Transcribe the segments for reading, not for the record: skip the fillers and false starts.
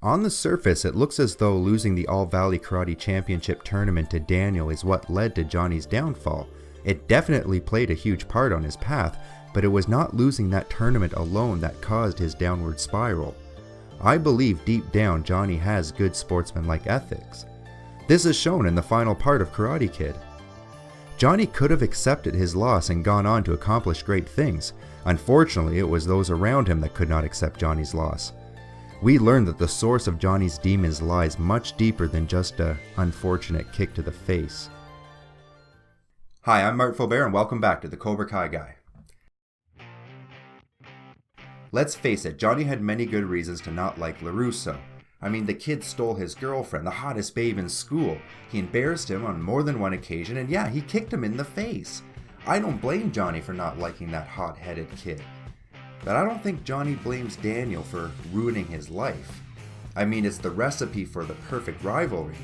On the surface, it looks as though losing the All-Valley Karate Championship tournament to Daniel is what led to Johnny's downfall. It definitely played a huge part on his path, but it was not losing that tournament alone that caused his downward spiral. I believe deep down Johnny has good sportsmanlike ethics. This is shown in the final part of Karate Kid. Johnny could have accepted his loss and gone on to accomplish great things. Unfortunately, it was those around him that could not accept Johnny's loss. We learn that the source of Johnny's demons lies much deeper than just an unfortunate kick to the face. Hi, I'm Mark Faubert and welcome back to the Cobra Kai Guy. Let's face it, Johnny had many good reasons to not like LaRusso. I mean, the kid stole his girlfriend, the hottest babe in school. He embarrassed him on more than one occasion, and yeah, he kicked him in the face. I don't blame Johnny for not liking that hot-headed kid. But I don't think Johnny blames Daniel for ruining his life. I mean, it's the recipe for the perfect rivalry.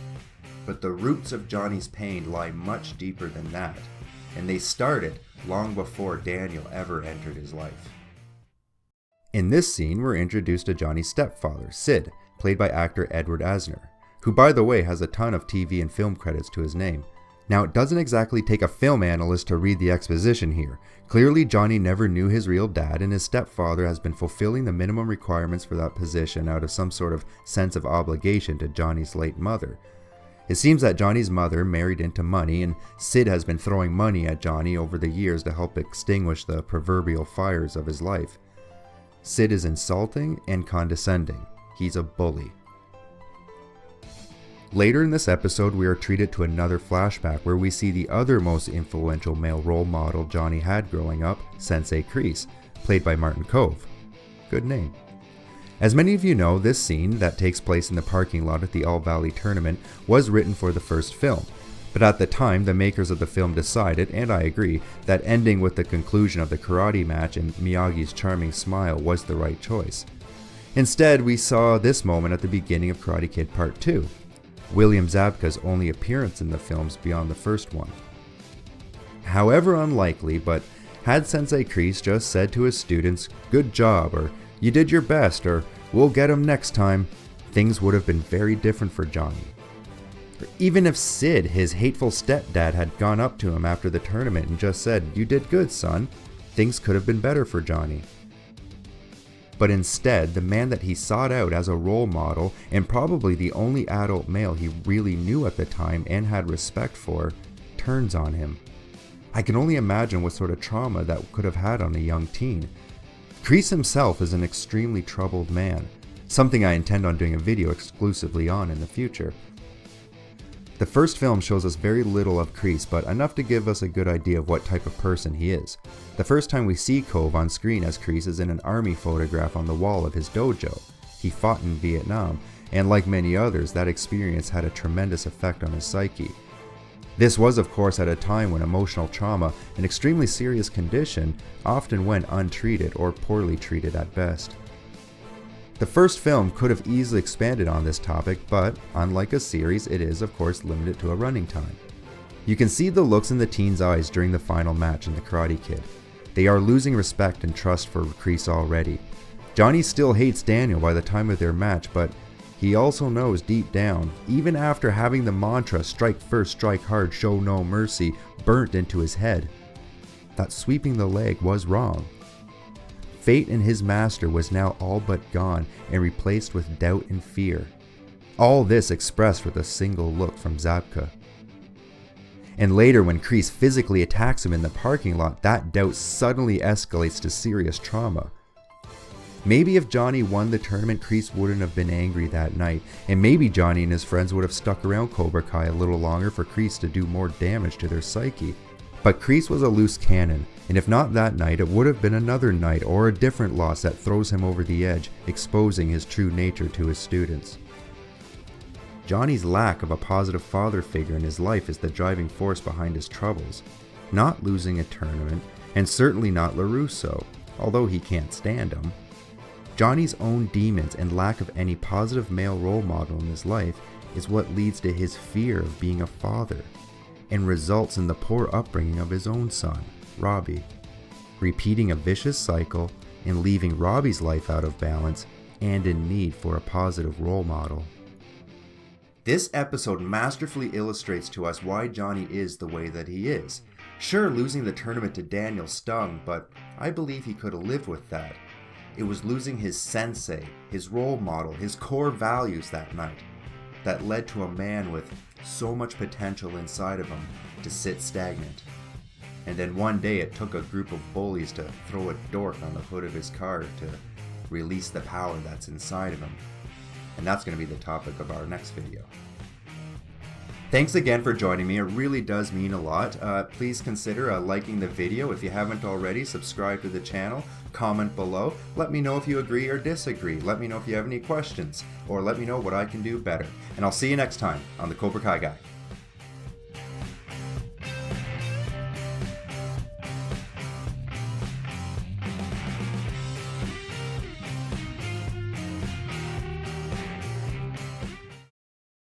But the roots of Johnny's pain lie much deeper than that, and they started long before Daniel ever entered his life. In this scene, we're introduced to Johnny's stepfather, Sid, played by actor Edward Asner, who by the way has a ton of TV and film credits to his name. Now, it doesn't exactly take a film analyst to read the exposition here. Clearly, Johnny never knew his real dad, and his stepfather has been fulfilling the minimum requirements for that position out of some sort of sense of obligation to Johnny's late mother. It seems that Johnny's mother married into money, and Sid has been throwing money at Johnny over the years to help extinguish the proverbial fires of his life. Sid is insulting and condescending. He's a bully. Later in this episode, we are treated to another flashback where we see the other most influential male role model Johnny had growing up, Sensei Kreese, played by Martin Kove. Good name. As many of you know, this scene that takes place in the parking lot at the All-Valley tournament was written for the first film. But at the time, the makers of the film decided, and I agree, that ending with the conclusion of the karate match and Miyagi's charming smile was the right choice. Instead, we saw this moment at the beginning of Karate Kid Part 2, William Zabka's only appearance in the films beyond the first one. However unlikely, but had Sensei Kreese just said to his students, "Good job," or "You did your best," or "We'll get him next time," things would have been very different for Johnny. Even if Sid, his hateful stepdad, had gone up to him after the tournament and just said, "You did good, son," things could have been better for Johnny. But instead, the man that he sought out as a role model, and probably the only adult male he really knew at the time and had respect for, turns on him. I can only imagine what sort of trauma that could have had on a young teen. Kreese himself is an extremely troubled man, something I intend on doing a video exclusively on in the future. The first film shows us very little of Kreese, but enough to give us a good idea of what type of person he is. The first time we see Kove on screen as Kreese is in an army photograph on the wall of his dojo. He fought in Vietnam, and like many others, that experience had a tremendous effect on his psyche. This was of course at a time when emotional trauma, an extremely serious condition, often went untreated or poorly treated at best. The first film could have easily expanded on this topic, but unlike a series, it is of course limited to a running time. You can see the looks in the teens' eyes during the final match in The Karate Kid. They are losing respect and trust for Kreese already. Johnny still hates Daniel by the time of their match, but he also knows deep down, even after having the mantra "strike first, strike hard, show no mercy" burnt into his head, that sweeping the leg was wrong. Fate and his master was now all but gone and replaced with doubt and fear. All this expressed with a single look from Zabka. And later when Kreese physically attacks him in the parking lot, that doubt suddenly escalates to serious trauma. Maybe if Johnny won the tournament, Kreese wouldn't have been angry that night, and maybe Johnny and his friends would have stuck around Cobra Kai a little longer for Kreese to do more damage to their psyche. But Kreese was a loose cannon, and if not that night, it would have been another night or a different loss that throws him over the edge, exposing his true nature to his students. Johnny's lack of a positive father figure in his life is the driving force behind his troubles. Not losing a tournament, and certainly not LaRusso, although he can't stand him. Johnny's own demons and lack of any positive male role model in his life is what leads to his fear of being a father, and results in the poor upbringing of his own son, Robbie. Repeating a vicious cycle and leaving Robbie's life out of balance and in need for a positive role model. This episode masterfully illustrates to us why Johnny is the way that he is. Sure, losing the tournament to Daniel stung, but I believe he could have lived with that. It was losing his sensei, his role model, his core values that night that led to a man with so much potential inside of him to sit stagnant. And then one day it took a group of bullies to throw a dork on the hood of his car to release the power that's inside of him. And that's going to be the topic of our next video. Thanks again for joining me. It really does mean a lot. Please consider liking the video. If you haven't already, subscribe to the channel, comment below. Let me know if you agree or disagree. Let me know if you have any questions, or let me know what I can do better. And I'll see you next time on the Cobra Kai Guy.